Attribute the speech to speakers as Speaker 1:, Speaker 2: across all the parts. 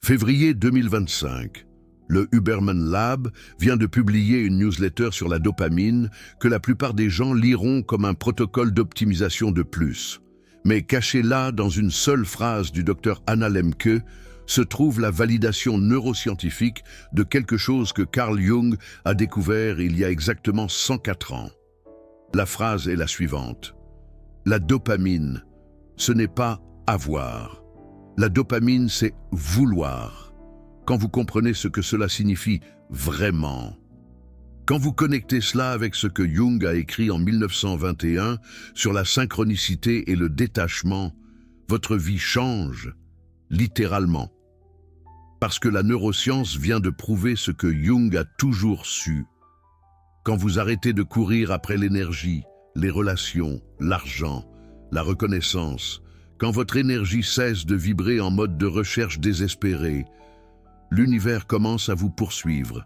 Speaker 1: Février 2025. Le Huberman Lab vient de publier une newsletter sur la dopamine que la plupart des gens liront comme un protocole d'optimisation de plus. Mais caché là, dans une seule phrase du Dr Anna Lembke, se trouve la validation neuroscientifique de quelque chose que Carl Jung a découvert il y a exactement 104 ans. La phrase est la suivante. La dopamine, ce n'est pas avoir. La dopamine, c'est vouloir. Quand vous comprenez ce que cela signifie vraiment. Quand vous connectez cela avec ce que Jung a écrit en 1921 sur la synchronicité et le détachement, votre vie change, littéralement. Parce que la neuroscience vient de prouver ce que Jung a toujours su. Quand vous arrêtez de courir après l'énergie, les relations, l'argent, la reconnaissance, quand votre énergie cesse de vibrer en mode de recherche désespérée, l'univers commence à vous poursuivre.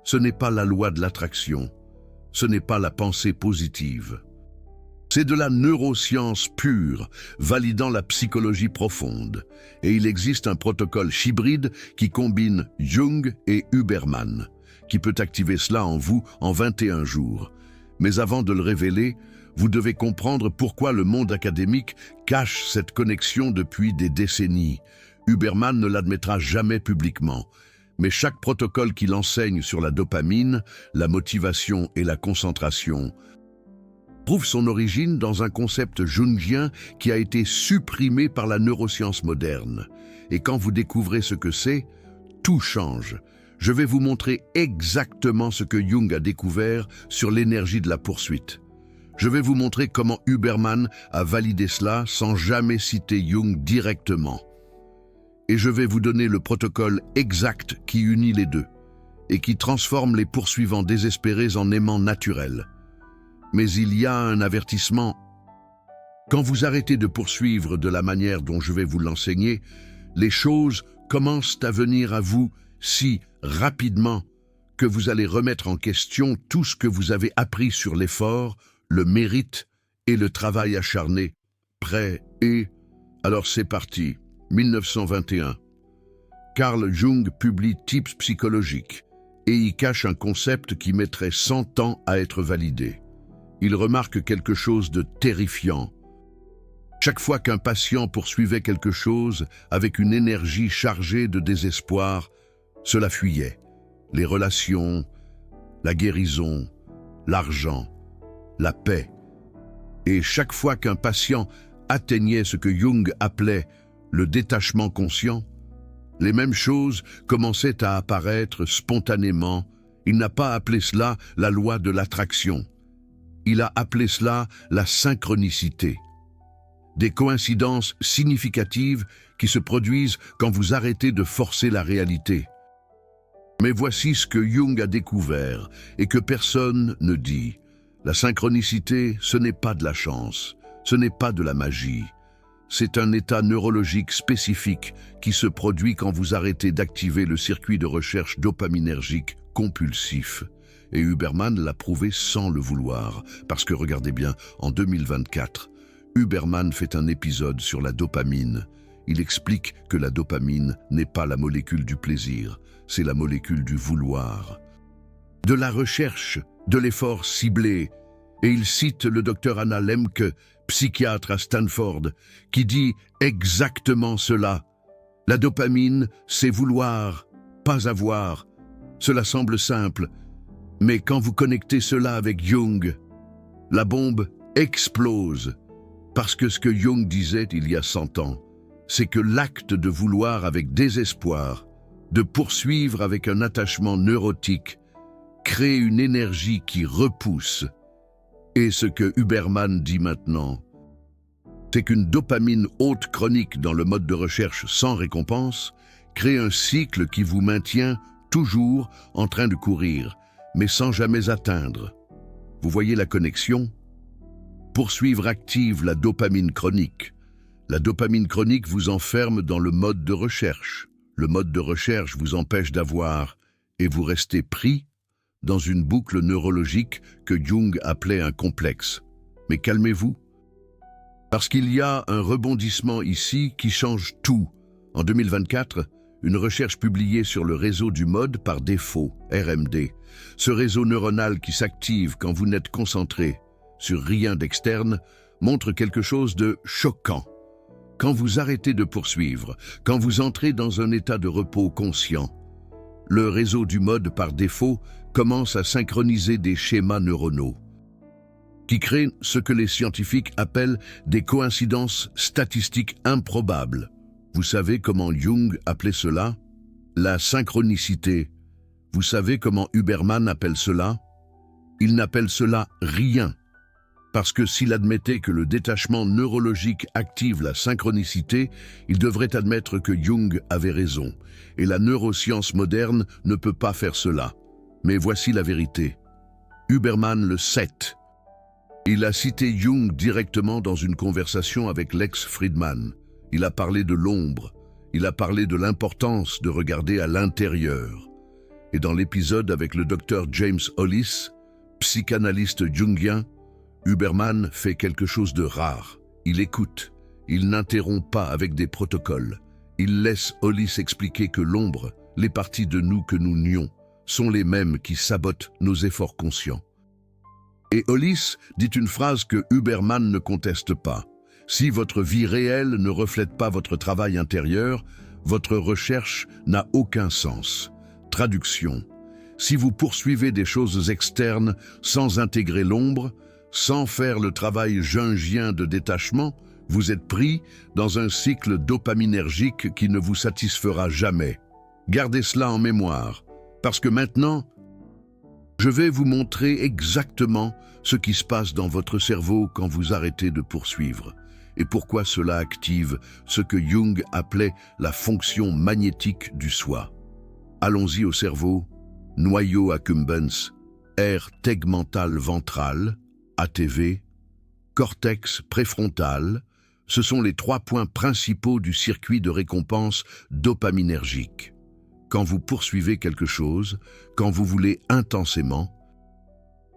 Speaker 1: Ce n'est pas la loi de l'attraction, ce n'est pas la pensée positive. C'est de la neuroscience pure, validant la psychologie profonde. Et il existe un protocole hybride qui combine Jung et Huberman, qui peut activer cela en vous en 21 jours. Mais avant de le révéler, vous devez comprendre pourquoi le monde académique cache cette connexion depuis des décennies. Huberman ne l'admettra jamais publiquement, mais chaque protocole qu'il enseigne sur la dopamine, la motivation et la concentration trouve son origine dans un concept jungien qui a été supprimé par la neuroscience moderne. Et quand vous découvrez ce que c'est, tout change. Je vais vous montrer exactement ce que Jung a découvert sur l'énergie de la poursuite. Je vais vous montrer comment Huberman a validé cela sans jamais citer Jung directement. Et je vais vous donner le protocole exact qui unit les deux et qui transforme les poursuivants désespérés en aimants naturels. Mais il y a un avertissement. Quand vous arrêtez de poursuivre de la manière dont je vais vous l'enseigner, les choses commencent à venir à vous si rapidement que vous allez remettre en question tout ce que vous avez appris sur l'effort, le mérite et le travail acharné. Prêt et... Alors c'est parti. 1921. Carl Jung publie Tips psychologiques et y cache un concept qui mettrait 100 ans à être validé. Il remarque quelque chose de terrifiant. Chaque fois qu'un patient poursuivait quelque chose avec une énergie chargée de désespoir, cela fuyait. Les relations, la guérison, l'argent, la paix. Et chaque fois qu'un patient atteignait ce que Jung appelait le détachement conscient, les mêmes choses commençaient à apparaître spontanément. Il n'a pas appelé cela la loi de l'attraction. Il a appelé cela la synchronicité. Des coïncidences significatives qui se produisent quand vous arrêtez de forcer la réalité. Mais voici ce que Jung a découvert et que personne ne dit. La synchronicité, ce n'est pas de la chance, ce n'est pas de la magie. C'est un état neurologique spécifique qui se produit quand vous arrêtez d'activer le circuit de recherche dopaminergique compulsif. Et Huberman l'a prouvé sans le vouloir, parce que regardez bien, en 2024, Huberman fait un épisode sur la dopamine. Il explique que la dopamine n'est pas la molécule du plaisir, c'est la molécule du vouloir. De la recherche, de l'effort ciblé. Et il cite le Dr Anna Lembke, psychiatre à Stanford, qui dit exactement cela. La dopamine, c'est vouloir, pas avoir. Cela semble simple, mais quand vous connectez cela avec Jung, la bombe explose. Parce que ce que Jung disait il y a 100 ans, c'est que l'acte de vouloir avec désespoir, de poursuivre avec un attachement neurotique, crée une énergie qui repousse. Et ce que Huberman dit maintenant, c'est qu'une dopamine haute chronique dans le mode de recherche sans récompense crée un cycle qui vous maintient toujours en train de courir, mais sans jamais atteindre. Vous voyez la connexion? Poursuivre active la dopamine chronique. La dopamine chronique vous enferme dans le mode de recherche. Le mode de recherche vous empêche d'avoir et vous restez pris dans une boucle neurologique que Jung appelait un complexe. Mais calmez-vous, parce qu'il y a un rebondissement ici qui change tout. En 2024, une recherche publiée sur le réseau du mode par défaut, RMD. Ce réseau neuronal qui s'active quand vous n'êtes concentré sur rien d'externe montre quelque chose de choquant. Quand vous arrêtez de poursuivre, quand vous entrez dans un état de repos conscient, le réseau du mode par défaut commence à synchroniser des schémas neuronaux qui créent ce que les scientifiques appellent des coïncidences statistiques improbables. Vous savez comment Jung appelait cela? La synchronicité. Vous savez comment Huberman appelle cela? Il n'appelle cela rien. Parce que s'il admettait que le détachement neurologique active la synchronicité, il devrait admettre que Jung avait raison. Et la neuroscience moderne ne peut pas faire cela. Mais voici la vérité. Huberman le sait. Il a cité Jung directement dans une conversation avec Lex Friedman. Il a parlé de l'ombre. Il a parlé de l'importance de regarder à l'intérieur. Et dans l'épisode avec le docteur James Hollis, psychanalyste jungien, Huberman fait quelque chose de rare. Il écoute. Il n'interrompt pas avec des protocoles. Il laisse Hollis expliquer que l'ombre, les parties de nous que nous nions, sont les mêmes qui sabotent nos efforts conscients. Et Hollis dit une phrase que Huberman ne conteste pas. Si votre vie réelle ne reflète pas votre travail intérieur, votre recherche n'a aucun sens. Traduction. Si vous poursuivez des choses externes sans intégrer l'ombre, sans faire le travail jungien de détachement, vous êtes pris dans un cycle dopaminergique qui ne vous satisfera jamais. Gardez cela en mémoire, parce que maintenant, je vais vous montrer exactement ce qui se passe dans votre cerveau quand vous arrêtez de poursuivre, et pourquoi cela active ce que Jung appelait la fonction magnétique du soi. Allons-y au cerveau, noyau accumbens, aire tegmentale ventrale, ATV, cortex préfrontal, ce sont les 3 points principaux du circuit de récompense dopaminergique. Quand vous poursuivez quelque chose, quand vous voulez intensément,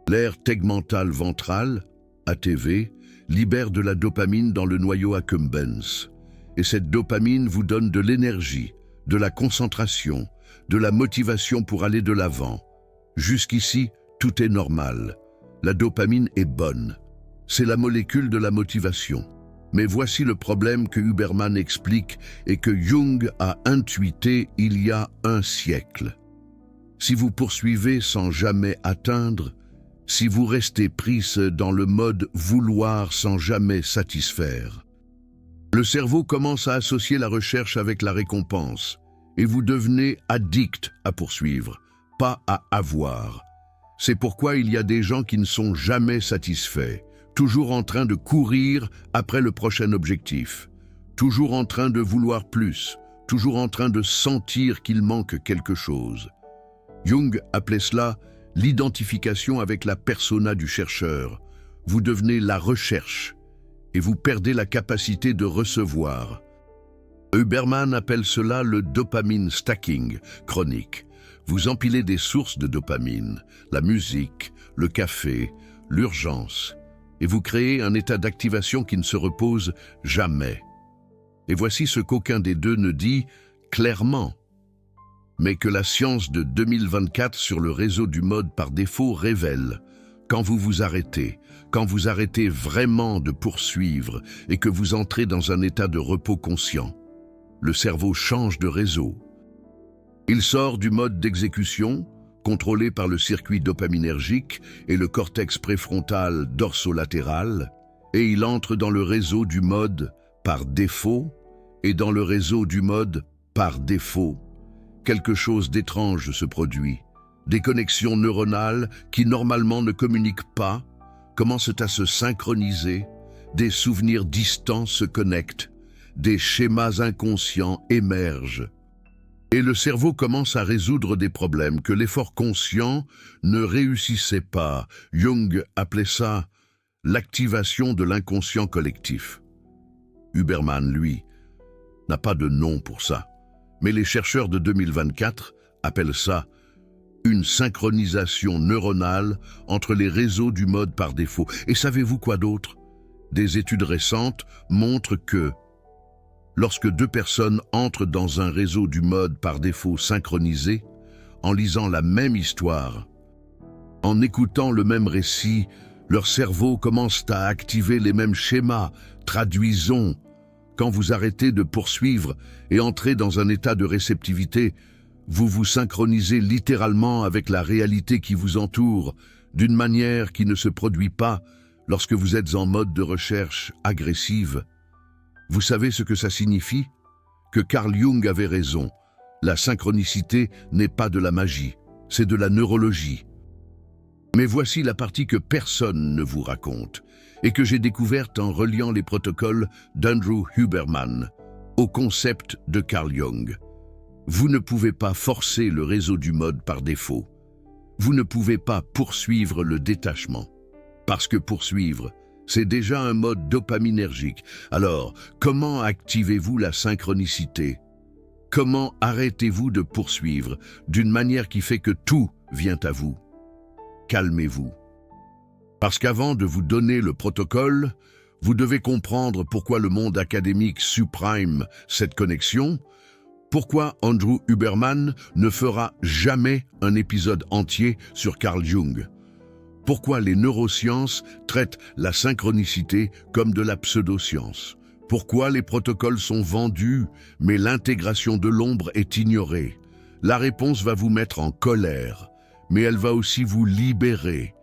Speaker 1: l'aire tegmentale ventrale, ATV, libère de la dopamine dans le noyau accumbens. Et cette dopamine vous donne de l'énergie, de la concentration, de la motivation pour aller de l'avant. Jusqu'ici, tout est normal. La dopamine est bonne. C'est la molécule de la motivation. Mais voici le problème que Huberman explique et que Jung a intuité il y a un siècle. Si vous poursuivez sans jamais atteindre, si vous restez prise dans le mode vouloir sans jamais satisfaire, le cerveau commence à associer la recherche avec la récompense et vous devenez addict à poursuivre, pas à avoir. C'est pourquoi il y a des gens qui ne sont jamais satisfaits, toujours en train de courir après le prochain objectif, toujours en train de vouloir plus, toujours en train de sentir qu'il manque quelque chose. Jung appelait cela l'identification avec la persona du chercheur. Vous devenez la recherche et vous perdez la capacité de recevoir. Huberman appelle cela le dopamine stacking chronique. Vous empilez des sources de dopamine, la musique, le café, l'urgence, et vous créez un état d'activation qui ne se repose jamais. Et voici ce qu'aucun des deux ne dit clairement, mais que la science de 2024 sur le réseau du mode par défaut révèle. Quand vous vous arrêtez vraiment de poursuivre et que vous entrez dans un état de repos conscient, le cerveau change de réseau. Il sort du mode d'exécution, contrôlé par le circuit dopaminergique et le cortex préfrontal dorsolatéral, et il entre dans le réseau du mode par défaut, et dans le réseau du mode par défaut, quelque chose d'étrange se produit. Des connexions neuronales qui normalement ne communiquent pas commencent à se synchroniser, des souvenirs distants se connectent, des schémas inconscients émergent. Et le cerveau commence à résoudre des problèmes que l'effort conscient ne réussissait pas. Jung appelait ça l'activation de l'inconscient collectif. Huberman, lui, n'a pas de nom pour ça. Mais les chercheurs de 2024 appellent ça une synchronisation neuronale entre les réseaux du mode par défaut. Et savez-vous quoi d'autre? Des études récentes montrent que lorsque deux personnes entrent dans un réseau du mode par défaut synchronisé, en lisant la même histoire, en écoutant le même récit, leur cerveau commence à activer les mêmes schémas. Traduisons. Quand vous arrêtez de poursuivre et entrez dans un état de réceptivité, vous vous synchronisez littéralement avec la réalité qui vous entoure, d'une manière qui ne se produit pas lorsque vous êtes en mode de recherche agressive. Vous savez ce que ça signifie? Que Carl Jung avait raison. La synchronicité n'est pas de la magie, c'est de la neurologie. Mais voici la partie que personne ne vous raconte, et que j'ai découverte en reliant les protocoles d'Andrew Huberman au concept de Carl Jung. Vous ne pouvez pas forcer le réseau du mode par défaut. Vous ne pouvez pas poursuivre le détachement. Parce que poursuivre, c'est déjà un mode dopaminergique. Alors, comment activez-vous la synchronicité? Comment arrêtez-vous de poursuivre d'une manière qui fait que tout vient à vous? Calmez-vous. Parce qu'avant de vous donner le protocole, vous devez comprendre pourquoi le monde académique supprime cette connexion, pourquoi Andrew Huberman ne fera jamais un épisode entier sur Carl Jung, pourquoi les neurosciences traitent la synchronicité comme de la pseudoscience, pourquoi les protocoles sont vendus mais l'intégration de l'ombre est ignorée. La réponse va vous mettre en colère, mais elle va aussi vous libérer,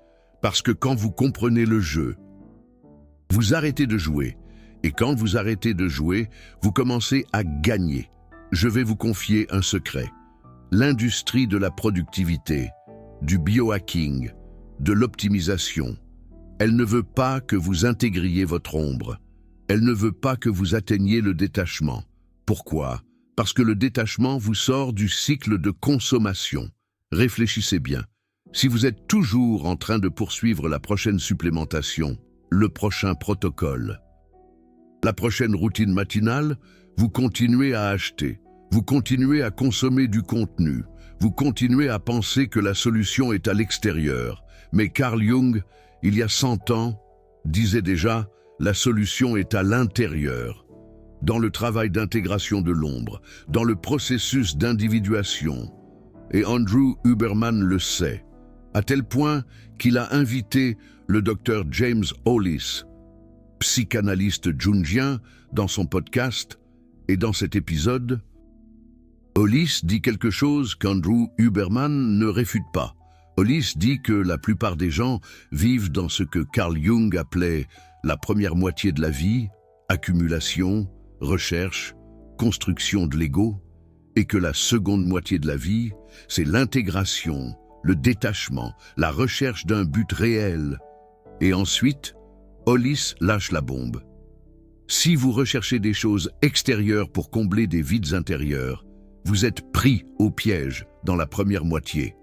Speaker 1: parce que quand vous comprenez le jeu, vous arrêtez de jouer, et quand vous arrêtez de jouer, vous commencez à gagner. Je vais vous confier un secret. L'industrie de la productivité, du biohacking, de l'optimisation, elle ne veut pas que vous intégriez votre ombre. Elle ne veut pas que vous atteigniez le détachement. Pourquoi? Parce que le détachement vous sort du cycle de consommation. Réfléchissez bien. Si vous êtes toujours en train de poursuivre la prochaine supplémentation, le prochain protocole, la prochaine routine matinale, vous continuez à acheter, vous continuez à consommer du contenu, vous continuez à penser que la solution est à l'extérieur. Mais Carl Jung, il y a 100 ans, disait déjà « la solution est à l'intérieur ». Dans le travail d'intégration de l'ombre, dans le processus d'individuation. Et Andrew Huberman le sait, à tel point qu'il a invité le docteur James Hollis, psychanalyste jungien, dans son podcast, et dans cet épisode, Hollis dit quelque chose qu'Andrew Huberman ne réfute pas. Hollis dit que la plupart des gens vivent dans ce que Carl Jung appelait la première moitié de la vie, accumulation, recherche, construction de l'ego, et que la seconde moitié de la vie, c'est l'intégration, le détachement, la recherche d'un but réel. Et ensuite, Hollis lâche la bombe. Si vous recherchez des choses extérieures pour combler des vides intérieurs, vous êtes pris au piège dans la première moitié.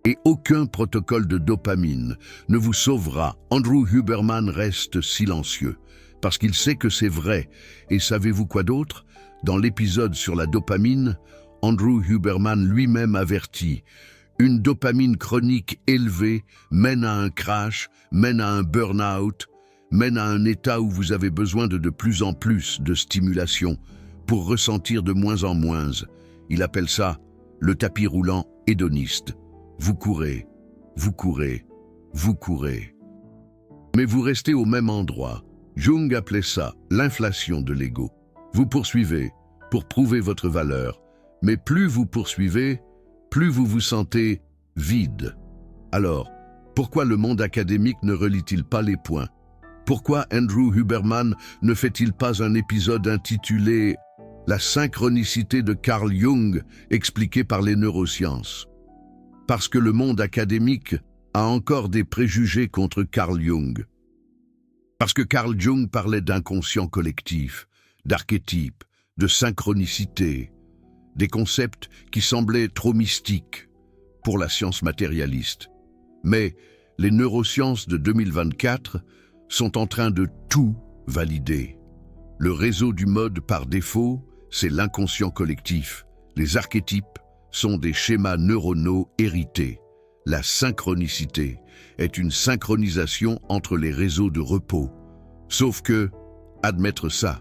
Speaker 1: Et aucun protocole de dopamine ne vous sauvera. Andrew Huberman reste silencieux, parce qu'il sait que c'est vrai. Et savez-vous quoi d'autre? Dans l'épisode sur la dopamine, Andrew Huberman lui-même avertit « Une dopamine chronique élevée mène à un crash, mène à un burn-out, mène à un état où vous avez besoin de plus en plus de stimulation pour ressentir de moins en moins. » Il appelle ça le tapis roulant hédoniste. Vous courez, vous courez, vous courez. Mais vous restez au même endroit. Jung appelait ça l'inflation de l'ego. Vous poursuivez pour prouver votre valeur, mais plus vous poursuivez, plus vous vous sentez vide. Alors, pourquoi le monde académique ne relie-t-il pas les points? Pourquoi Andrew Huberman ne fait-il pas un épisode intitulé « La synchronicité de Carl Jung expliquée par les neurosciences » ? Parce que le monde académique a encore des préjugés contre Carl Jung. Parce que Carl Jung parlait d'inconscient collectif, d'archétypes, de synchronicité, des concepts qui semblaient trop mystiques pour la science matérialiste. Mais les neurosciences de 2024 sont en train de tout valider. Le réseau du mode par défaut, c'est l'inconscient collectif. Les archétypes sont des schémas neuronaux hérités. La synchronicité est une synchronisation entre les réseaux de repos. Sauf que, admettre ça,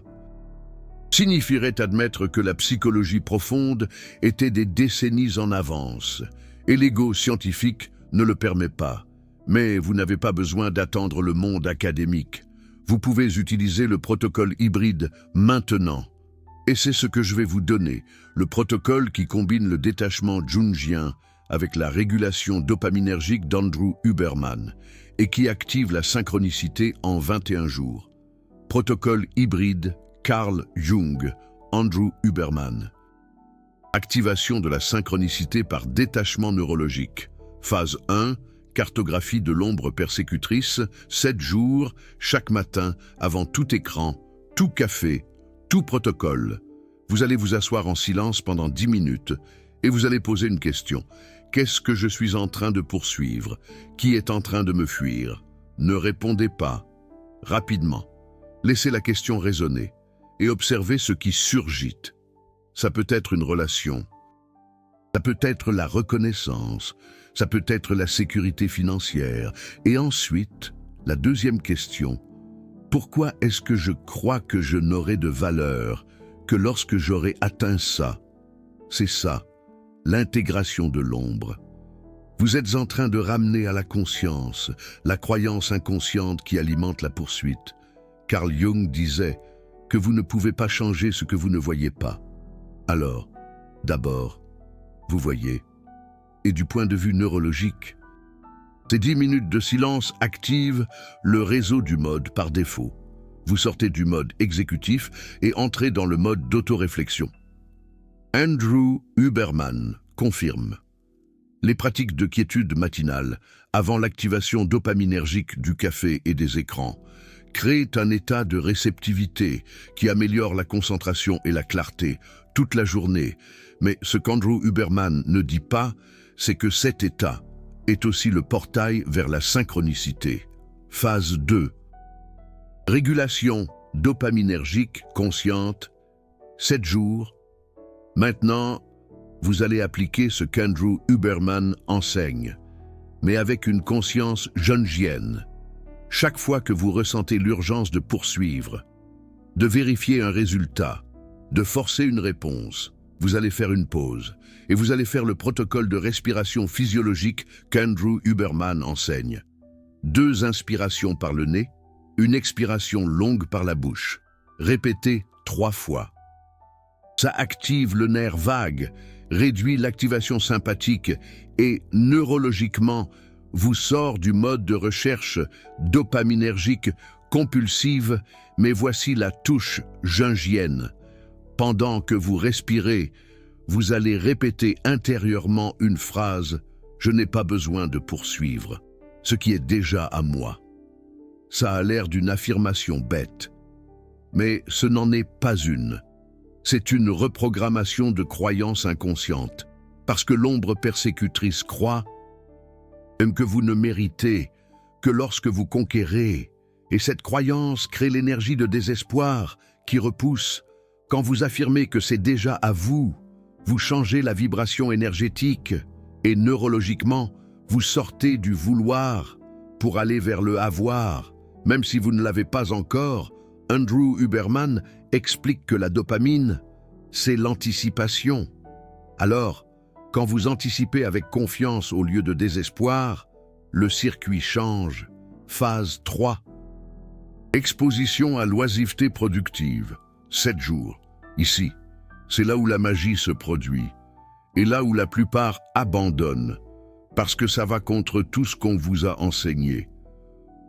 Speaker 1: signifierait admettre que la psychologie profonde était des décennies en avance, et l'ego scientifique ne le permet pas. Mais vous n'avez pas besoin d'attendre le monde académique. Vous pouvez utiliser le protocole hybride maintenant. Et c'est ce que je vais vous donner, le protocole qui combine le détachement jungien avec la régulation dopaminergique d'Andrew Huberman et qui active la synchronicité en 21 jours. Protocole hybride Carl Jung, Andrew Huberman. Activation de la synchronicité par détachement neurologique. Phase 1, cartographie de l'ombre persécutrice, 7 jours, chaque matin, avant tout écran, tout café, tout protocole. Vous allez vous asseoir en silence pendant 10 minutes et vous allez poser une question. Qu'est-ce que je suis en train de poursuivre? Qui est en train de me fuir? Ne répondez pas. Rapidement. Laissez la question résonner et observez ce qui surgit. Ça peut être une relation. Ça peut être la reconnaissance. Ça peut être la sécurité financière. Et ensuite, la deuxième question. Pourquoi est-ce que je crois que je n'aurai de valeur que lorsque j'aurai atteint ça? C'est ça, l'intégration de l'ombre. Vous êtes en train de ramener à la conscience la croyance inconsciente qui alimente la poursuite. Carl Jung disait que vous ne pouvez pas changer ce que vous ne voyez pas. Alors, d'abord, vous voyez. Et du point de vue neurologique, ces 10 minutes de silence activent le réseau du mode par défaut. Vous sortez du mode exécutif et entrez dans le mode d'autoréflexion. Andrew Huberman confirme. Les pratiques de quiétude matinale, avant l'activation dopaminergique du café et des écrans, créent un état de réceptivité qui améliore la concentration et la clarté toute la journée. Mais ce qu'Andrew Huberman ne dit pas, c'est que cet état est aussi le portail vers la synchronicité. Phase 2. Régulation dopaminergique consciente, 7 jours. Maintenant, vous allez appliquer ce qu'Andrew Huberman enseigne, mais avec une conscience jungienne. Chaque fois que vous ressentez l'urgence de poursuivre, de vérifier un résultat, de forcer une réponse, vous allez faire une pause et vous allez faire le protocole de respiration physiologique qu'Andrew Huberman enseigne. 2 inspirations par le nez, une expiration longue par la bouche. Répétez 3 fois. Ça active le nerf vague, réduit l'activation sympathique et, neurologiquement, vous sort du mode de recherche dopaminergique compulsive, mais voici la touche jungienne. Pendant que vous respirez, vous allez répéter intérieurement une phrase « Je n'ai pas besoin de poursuivre, ce qui est déjà à moi ». Ça a l'air d'une affirmation bête, mais ce n'en est pas une. C'est une reprogrammation de croyances inconscientes, parce que l'ombre persécutrice croit même que vous ne méritez que lorsque vous conquérez, et cette croyance crée l'énergie de désespoir qui repousse. Quand vous affirmez que c'est déjà à vous, vous changez la vibration énergétique et neurologiquement, vous sortez du vouloir pour aller vers le avoir. Même si vous ne l'avez pas encore, Andrew Huberman explique que la dopamine, c'est l'anticipation. Alors, quand vous anticipez avec confiance au lieu de désespoir, le circuit change. Phase 3. Exposition à l'oisiveté productive. 7 jours. Ici, c'est là où la magie se produit. Et là où la plupart abandonnent. Parce que ça va contre tout ce qu'on vous a enseigné.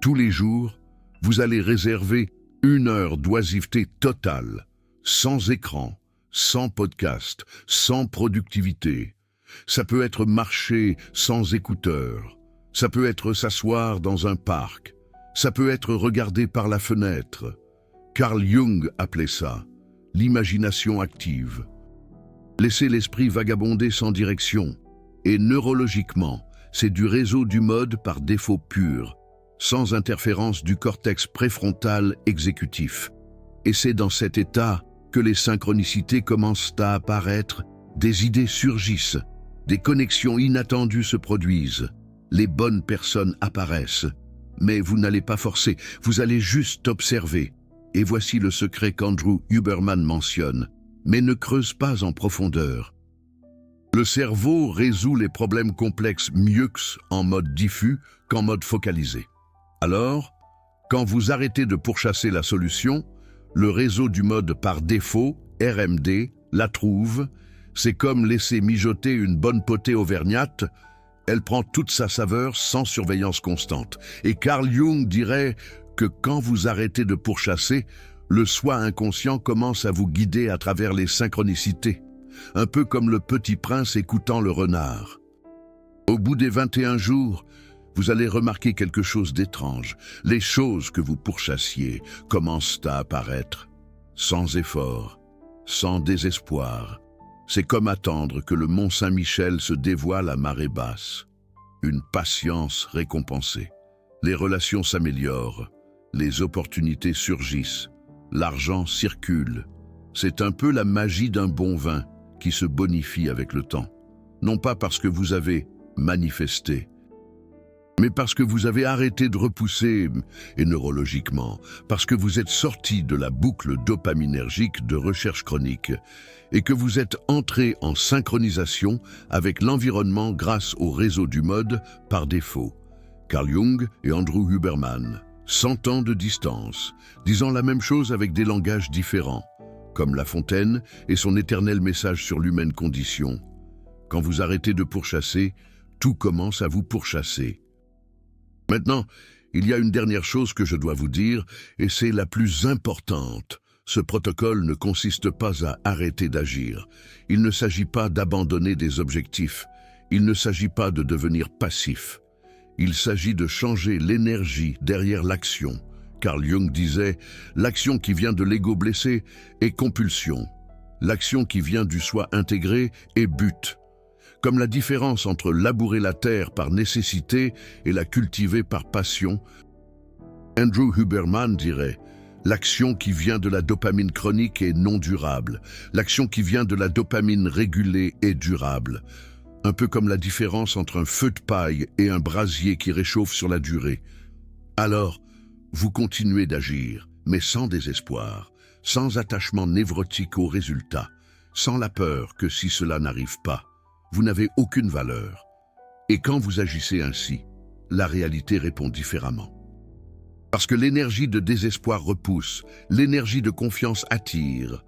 Speaker 1: Tous les jours, vous allez réserver 1 heure d'oisiveté totale. Sans écran, sans podcast, sans productivité. Ça peut être marcher sans écouteurs. Ça peut être s'asseoir dans un parc. Ça peut être regarder par la fenêtre. Carl Jung appelait ça l'imagination active. Laissez l'esprit vagabonder sans direction. Et neurologiquement, c'est du réseau du mode par défaut pur, sans interférence du cortex préfrontal exécutif. Et c'est dans cet état que les synchronicités commencent à apparaître, des idées surgissent, des connexions inattendues se produisent, les bonnes personnes apparaissent. Mais vous n'allez pas forcer, vous allez juste observer. Et voici le secret qu'Andrew Huberman mentionne, mais ne creuse pas en profondeur. Le cerveau résout les problèmes complexes mieux en mode diffus qu'en mode focalisé. Alors, quand vous arrêtez de pourchasser la solution, le réseau du mode par défaut, RMD, la trouve. C'est comme laisser mijoter une bonne potée auvergnate, elle prend toute sa saveur sans surveillance constante. Et Carl Jung dirait que quand vous arrêtez de pourchasser, le soi inconscient commence à vous guider à travers les synchronicités, un peu comme le petit prince écoutant le renard. Au bout des 21 jours, vous allez remarquer quelque chose d'étrange. Les choses que vous pourchassiez commencent à apparaître, sans effort, sans désespoir. C'est comme attendre que le mont Saint-Michel se dévoile à marée basse. Une patience récompensée. Les relations s'améliorent, les opportunités surgissent, l'argent circule. C'est un peu la magie d'un bon vin qui se bonifie avec le temps. Non pas parce que vous avez manifesté, mais parce que vous avez arrêté de repousser, et neurologiquement, parce que vous êtes sorti de la boucle dopaminergique de recherche chronique et que vous êtes entré en synchronisation avec l'environnement grâce au réseau du mode par défaut. Carl Jung et Andrew Huberman, 100 ans de distance, disant la même chose avec des langages différents, comme La Fontaine et son éternel message sur l'humaine condition. Quand vous arrêtez de pourchasser, tout commence à vous pourchasser. Maintenant, il y a une dernière chose que je dois vous dire, et c'est la plus importante. Ce protocole ne consiste pas à arrêter d'agir. Il ne s'agit pas d'abandonner des objectifs. Il ne s'agit pas de devenir passif. Il s'agit de changer l'énergie derrière l'action. Carl Jung disait, l'action qui vient de l'ego blessé est compulsion. L'action qui vient du soi intégré est but. Comme la différence entre labourer la terre par nécessité et la cultiver par passion, Andrew Huberman dirait « L'action qui vient de la dopamine chronique est non durable. L'action qui vient de la dopamine régulée est durable. » Un peu comme la différence entre un feu de paille et un brasier qui réchauffe sur la durée. Alors, vous continuez d'agir, mais sans désespoir, sans attachement névrotique au résultat, sans la peur que si cela n'arrive pas, vous n'avez aucune valeur. Et quand vous agissez ainsi, la réalité répond différemment. Parce que l'énergie de désespoir repousse, l'énergie de confiance attire.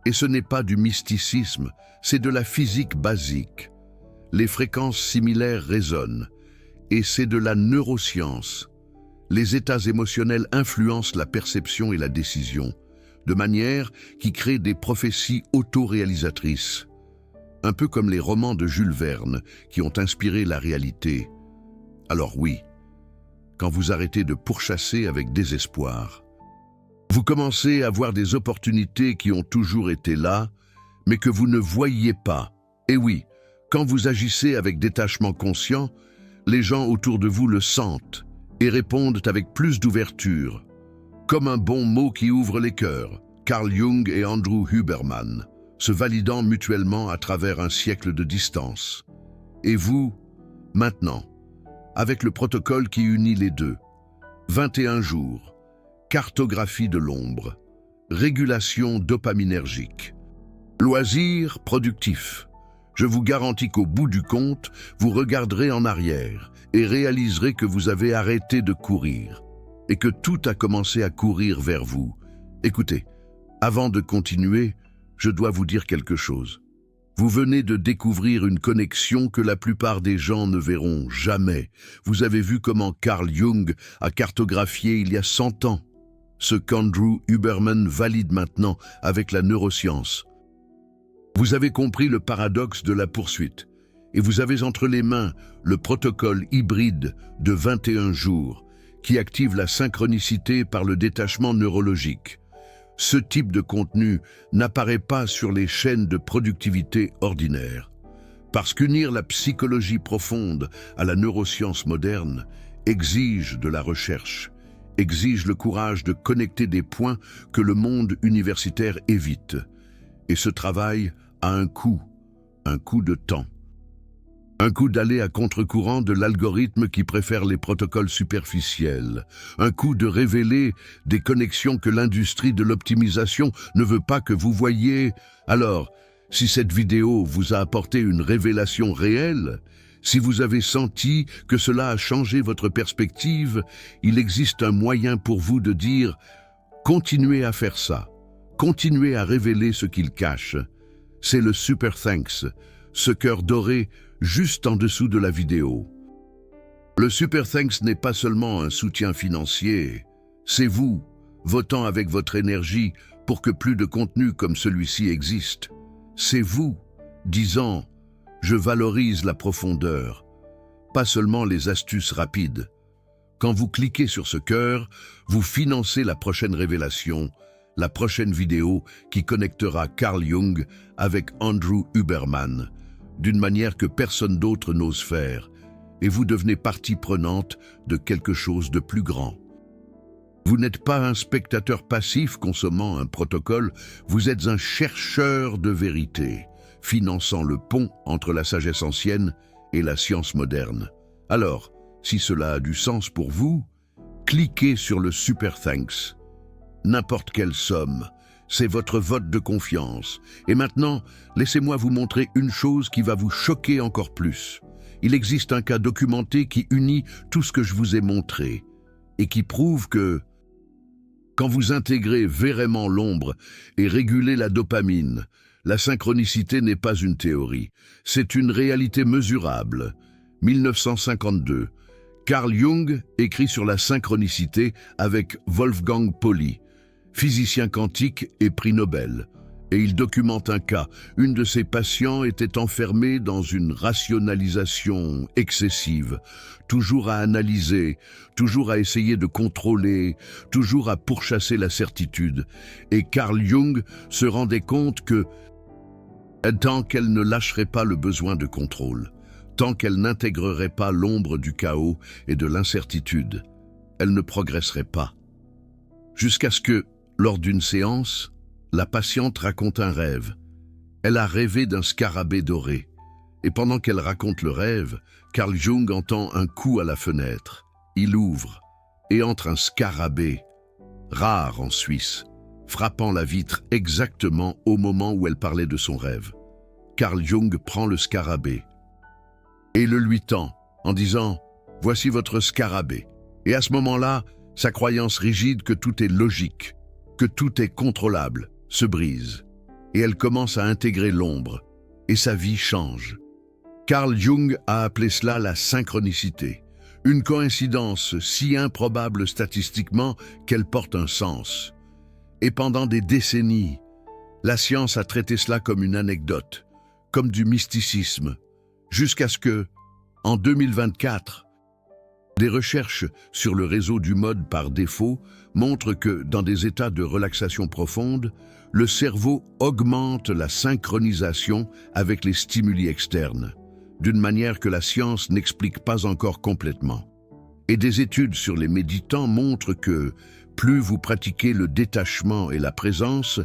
Speaker 1: Et ce n'est pas du mysticisme, c'est de la physique basique. Les fréquences similaires résonnent, et c'est de la neuroscience. Les états émotionnels influencent la perception et la décision, de manière qui crée des prophéties autoréalisatrices. Un peu comme les romans de Jules Verne qui ont inspiré la réalité. Alors oui, quand vous arrêtez de pourchasser avec désespoir, vous commencez à voir des opportunités qui ont toujours été là, mais que vous ne voyiez pas. Et oui, quand vous agissez avec détachement conscient, les gens autour de vous le sentent et répondent avec plus d'ouverture, comme un bon mot qui ouvre les cœurs. Carl Jung et Andrew Huberman, se validant mutuellement à travers un siècle de distance. Et vous, maintenant, avec le protocole qui unit les deux, 21 jours, cartographie de l'ombre, régulation dopaminergique, loisirs productifs. Je vous garantis qu'au bout du compte, vous regarderez en arrière et réaliserez que vous avez arrêté de courir et que tout a commencé à courir vers vous. Écoutez, avant de continuer, je dois vous dire quelque chose. Vous venez de découvrir une connexion que la plupart des gens ne verront jamais. Vous avez vu comment Carl Jung a cartographié il y a 100 ans, ce qu'Andrew Huberman valide maintenant avec la neuroscience. Vous avez compris le paradoxe de la poursuite, et vous avez entre les mains le protocole hybride de 21 jours qui active la synchronicité par le détachement neurologique. Ce type de contenu n'apparaît pas sur les chaînes de productivité ordinaires. Parce qu'unir la psychologie profonde à la neuroscience moderne exige de la recherche, exige le courage de connecter des points que le monde universitaire évite. Et ce travail a un coût de temps. Un coup d'aller à contre-courant de l'algorithme qui préfère les protocoles superficiels. Un coup de révéler des connexions que l'industrie de l'optimisation ne veut pas que vous voyiez. Alors, si cette vidéo vous a apporté une révélation réelle, si vous avez senti que cela a changé votre perspective, il existe un moyen pour vous de dire « Continuez à faire ça, continuez à révéler ce qu'il cache ». C'est le Super Thanks, ce cœur doré juste en dessous de la vidéo. Le Super Thanks n'est pas seulement un soutien financier, c'est vous, votant avec votre énergie pour que plus de contenu comme celui-ci existe. C'est vous, disant « Je valorise la profondeur », pas seulement les astuces rapides. Quand vous cliquez sur ce cœur, vous financez la prochaine révélation, la prochaine vidéo qui connectera Carl Jung avec Andrew Huberman, d'une manière que personne d'autre n'ose faire, et vous devenez partie prenante de quelque chose de plus grand. Vous n'êtes pas un spectateur passif consommant un protocole, vous êtes un chercheur de vérité, finançant le pont entre la sagesse ancienne et la science moderne. Alors, si cela a du sens pour vous, cliquez sur le Super Thanks. N'importe quelle somme, c'est votre vote de confiance. Et maintenant, laissez-moi vous montrer une chose qui va vous choquer encore plus. Il existe un cas documenté qui unit tout ce que je vous ai montré et qui prouve que quand vous intégrez vraiment l'ombre et régulez la dopamine, la synchronicité n'est pas une théorie, c'est une réalité mesurable. 1952, Carl Jung écrit sur la synchronicité avec Wolfgang Pauli, physicien quantique et prix Nobel. Et il documente un cas. Une de ses patients était enfermée dans une rationalisation excessive, toujours à analyser, toujours à essayer de contrôler, toujours à pourchasser la certitude. Et Carl Jung se rendait compte que, tant qu'elle ne lâcherait pas le besoin de contrôle, tant qu'elle n'intégrerait pas l'ombre du chaos et de l'incertitude, elle ne progresserait pas. Jusqu'à ce que, lors d'une séance, la patiente raconte un rêve. Elle a rêvé d'un scarabée doré. Et pendant qu'elle raconte le rêve, Carl Jung entend un coup à la fenêtre. Il ouvre et entre un scarabée, rare en Suisse, frappant la vitre exactement au moment où elle parlait de son rêve. Carl Jung prend le scarabée et le lui tend en disant « Voici votre scarabée ». Et à ce moment-là, sa croyance rigide que tout est logique, que tout est contrôlable, se brise. Et elle commence à intégrer l'ombre, et sa vie change. Carl Jung a appelé cela la synchronicité, une coïncidence si improbable statistiquement qu'elle porte un sens. Et pendant des décennies, la science a traité cela comme une anecdote, comme du mysticisme, jusqu'à ce que, en 2024, des recherches sur le réseau du mode par défaut montrent que, dans des états de relaxation profonde, le cerveau augmente la synchronisation avec les stimuli externes, d'une manière que la science n'explique pas encore complètement. Et des études sur les méditants montrent que, plus vous pratiquez le détachement et la présence,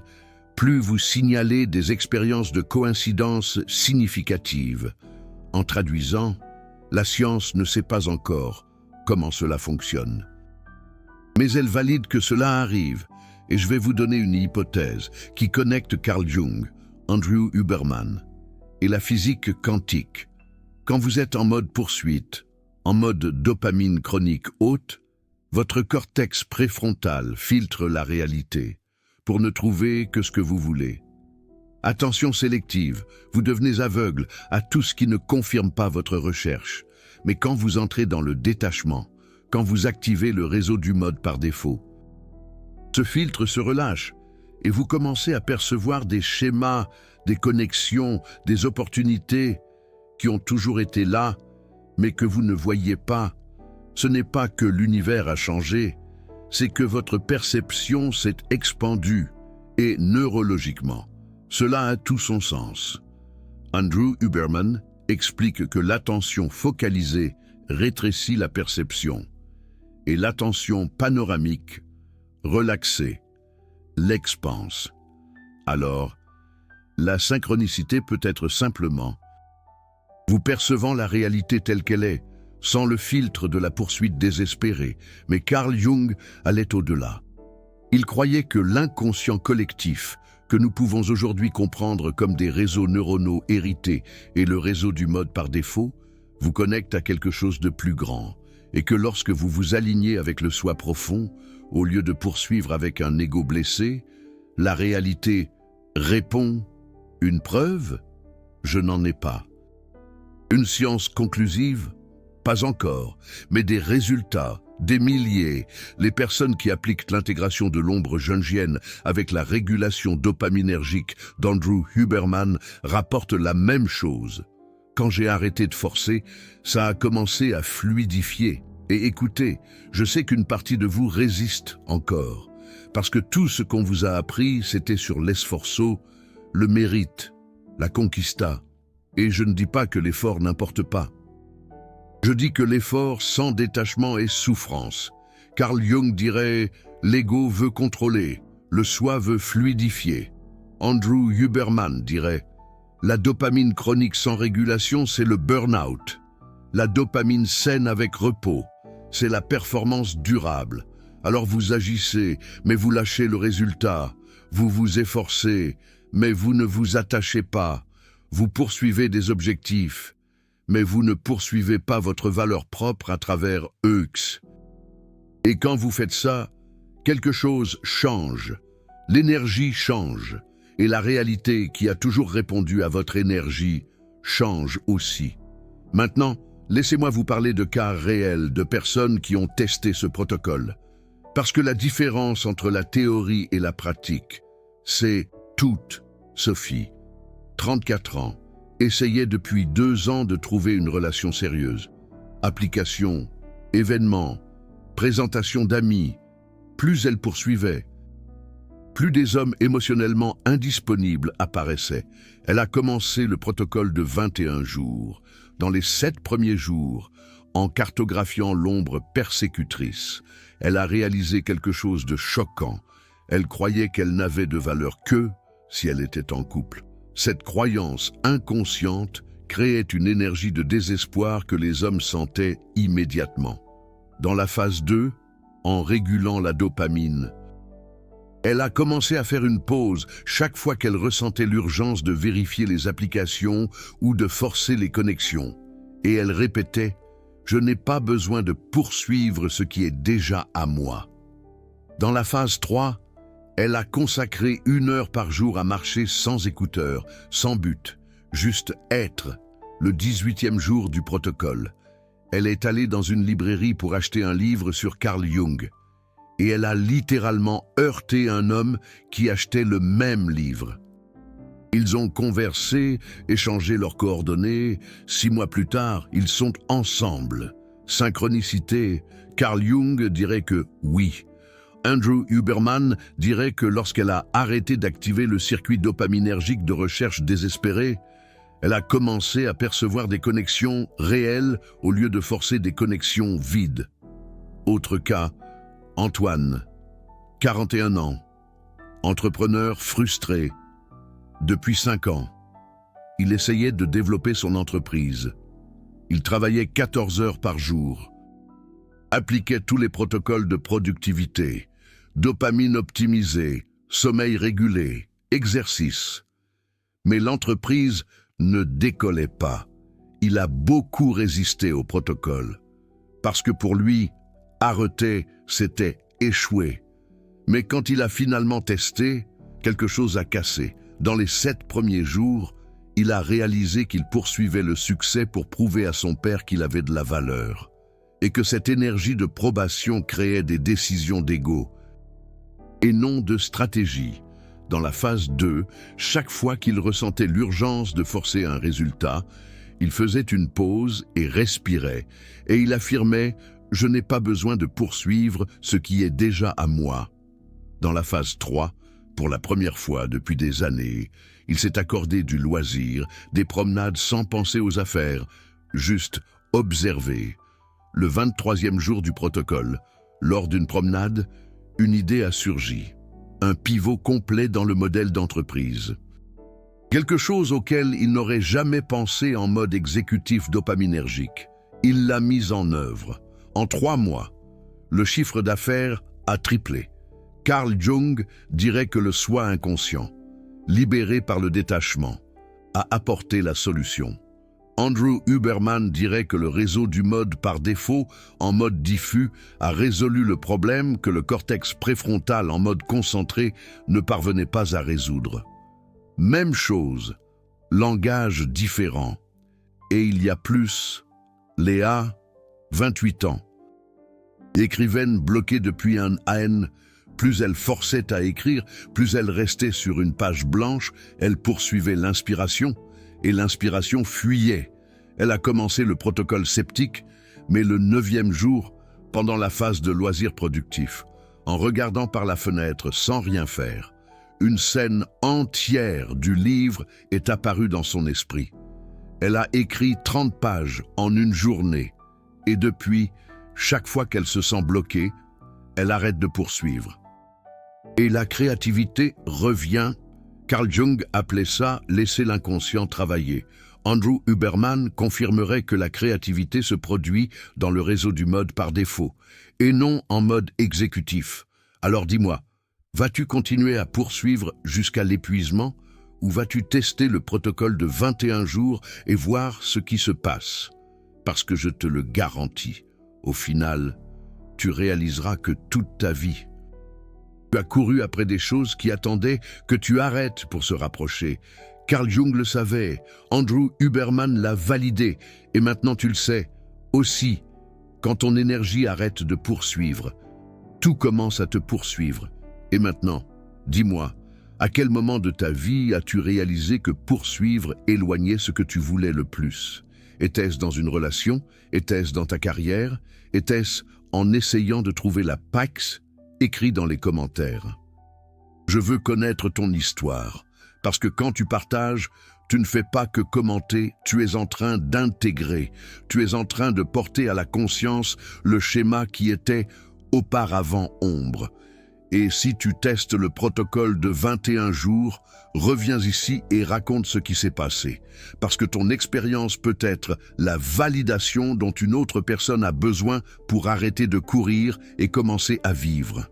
Speaker 1: plus vous signalez des expériences de coïncidence significatives. En traduisant, la science ne sait pas encore comment cela fonctionne. Mais elle valide que cela arrive, et je vais vous donner une hypothèse qui connecte Carl Jung, Andrew Huberman, et la physique quantique. Quand vous êtes en mode poursuite, en mode dopamine chronique haute, votre cortex préfrontal filtre la réalité pour ne trouver que ce que vous voulez. Attention sélective, vous devenez aveugle à tout ce qui ne confirme pas votre recherche. Mais quand vous entrez dans le détachement, quand vous activez le réseau du mode par défaut, ce filtre se relâche et vous commencez à percevoir des schémas, des connexions, des opportunités qui ont toujours été là, mais que vous ne voyez pas. Ce n'est pas que l'univers a changé, c'est que votre perception s'est expandue et neurologiquement. Cela a tout son sens. Andrew Huberman explique que l'attention focalisée rétrécit la perception et l'attention panoramique, relaxée, l'expanse. Alors, la synchronicité peut être simplement vous percevant la réalité telle qu'elle est, sans le filtre de la poursuite désespérée. Mais Carl Jung allait au-delà. Il croyait que l'inconscient collectif, que nous pouvons aujourd'hui comprendre comme des réseaux neuronaux hérités et le réseau du mode par défaut, vous connecte à quelque chose de plus grand, et que lorsque vous vous alignez avec le soi profond, au lieu de poursuivre avec un ego blessé, la réalité répond « Une preuve? Je n'en ai pas. Une science conclusive? Pas encore, mais des résultats, des milliers. Les personnes qui appliquent l'intégration de l'ombre jungienne avec la régulation dopaminergique d'Andrew Huberman rapportent la même chose. Quand j'ai arrêté de forcer, ça a commencé à fluidifier. Et écoutez, je sais qu'une partie de vous résiste encore, parce que tout ce qu'on vous a appris, c'était sur l'esforço, le mérite, la conquista. Et je ne dis pas que l'effort n'importe pas. Je dis que l'effort sans détachement est souffrance. Carl Jung dirait « l'ego veut contrôler, le soi veut fluidifier ». Andrew Huberman dirait « la dopamine chronique sans régulation, c'est le burn-out. La dopamine saine avec repos, c'est la performance durable. Alors vous agissez, mais vous lâchez le résultat. Vous vous efforcez, mais vous ne vous attachez pas. Vous poursuivez des objectifs, mais vous ne poursuivez pas votre valeur propre à travers EUX. Et quand vous faites ça, quelque chose change. L'énergie change. Et la réalité qui a toujours répondu à votre énergie change aussi. Maintenant, laissez-moi vous parler de cas réels de personnes qui ont testé ce protocole. Parce que la différence entre la théorie et la pratique, c'est toute Sophie, 34 ans, essayait depuis 2 ans de trouver une relation sérieuse. Application, événements, présentation d'amis. Plus elle poursuivait, plus des hommes émotionnellement indisponibles apparaissaient. Elle a commencé le protocole de 21 jours. Dans les 7 premiers jours, en cartographiant l'ombre persécutrice, elle a réalisé quelque chose de choquant. Elle croyait qu'elle n'avait de valeur que si elle était en couple. Cette croyance inconsciente créait une énergie de désespoir que les hommes sentaient immédiatement. Dans la phase 2, en régulant la dopamine, elle a commencé à faire une pause chaque fois qu'elle ressentait l'urgence de vérifier les applications ou de forcer les connexions. Et elle répétait « Je n'ai pas besoin de poursuivre ce qui est déjà à moi ». Dans la phase 3, elle a consacré 1 heure par jour à marcher sans écouteurs, sans but, juste être, le 18e jour du protocole. Elle est allée dans une librairie pour acheter un livre sur Carl Jung. Et elle a littéralement heurté un homme qui achetait le même livre. Ils ont conversé, échangé leurs coordonnées. 6 mois plus tard, ils sont ensemble. Synchronicité, Carl Jung dirait que oui. Andrew Huberman dirait que lorsqu'elle a arrêté d'activer le circuit dopaminergique de recherche désespérée, elle a commencé à percevoir des connexions réelles au lieu de forcer des connexions vides. Autre cas, Antoine, 41 ans, entrepreneur frustré. Depuis 5 ans, il essayait de développer son entreprise. Il travaillait 14 heures par jour, appliquait tous les protocoles de productivité, dopamine optimisée, sommeil régulé, exercice. Mais l'entreprise ne décollait pas. Il a beaucoup résisté au protocole, parce que pour lui, arrêter, c'était échouer. Mais quand il a finalement testé, quelque chose a cassé. Dans les 7 premiers jours, il a réalisé qu'il poursuivait le succès pour prouver à son père qu'il avait de la valeur, et que cette énergie de probation créait des décisions d'ego, et non de stratégie. Dans la phase 2, chaque fois qu'il ressentait l'urgence de forcer un résultat, il faisait une pause et respirait, et il affirmait « Je n'ai pas besoin de poursuivre ce qui est déjà à moi ». Dans la phase 3, pour la première fois depuis des années, il s'est accordé du loisir, des promenades sans penser aux affaires, juste observer. Le 23e jour du protocole, lors d'une promenade, une idée a surgi. Un pivot complet dans le modèle d'entreprise. Quelque chose auquel il n'aurait jamais pensé en mode exécutif dopaminergique. Il l'a mis en œuvre. En 3 mois, le chiffre d'affaires a triplé. Carl Jung dirait que le soi inconscient, libéré par le détachement, a apporté la solution. Andrew Huberman dirait que le réseau du mode par défaut, en mode diffus, a résolu le problème que le cortex préfrontal en mode concentré ne parvenait pas à résoudre. Même chose, langage différent. Et il y a plus, Léa, 28 ans. Écrivaine bloquée depuis un AN, plus elle forçait à écrire, plus elle restait sur une page blanche, elle poursuivait l'inspiration, et l'inspiration fuyait. Elle a commencé le protocole sceptique, mais le 9e jour, pendant la phase de loisirs productifs, en regardant par la fenêtre sans rien faire, une scène entière du livre est apparue dans son esprit. Elle a écrit 30 pages en une journée, et depuis, chaque fois qu'elle se sent bloquée, elle arrête de poursuivre. Et la créativité revient. Carl Jung appelait ça « laisser l'inconscient travailler ». Andrew Huberman confirmerait que la créativité se produit dans le réseau du mode par défaut, et non en mode exécutif. Alors dis-moi, vas-tu continuer à poursuivre jusqu'à l'épuisement, ou vas-tu tester le protocole de 21 jours et voir ce qui se passe? Parce que je te le garantis, au final, tu réaliseras que toute ta vie, tu as couru après des choses qui attendaient que tu arrêtes pour se rapprocher. Carl Jung le savait, Andrew Huberman l'a validé, et maintenant tu le sais. Aussi, quand ton énergie arrête de poursuivre, tout commence à te poursuivre. Et maintenant, dis-moi, à quel moment de ta vie as-tu réalisé que poursuivre éloignait ce que tu voulais le plus? Était-ce dans une relation? Était-ce dans ta carrière? Était-ce en essayant de trouver la pax? Écris dans les commentaires. Je veux connaître ton histoire, parce que quand tu partages, tu ne fais pas que commenter, tu es en train d'intégrer, tu es en train de porter à la conscience le schéma qui était auparavant ombre. Et si tu testes le protocole de 21 jours, reviens ici et raconte ce qui s'est passé. Parce que ton expérience peut être la validation dont une autre personne a besoin pour arrêter de courir et commencer à vivre.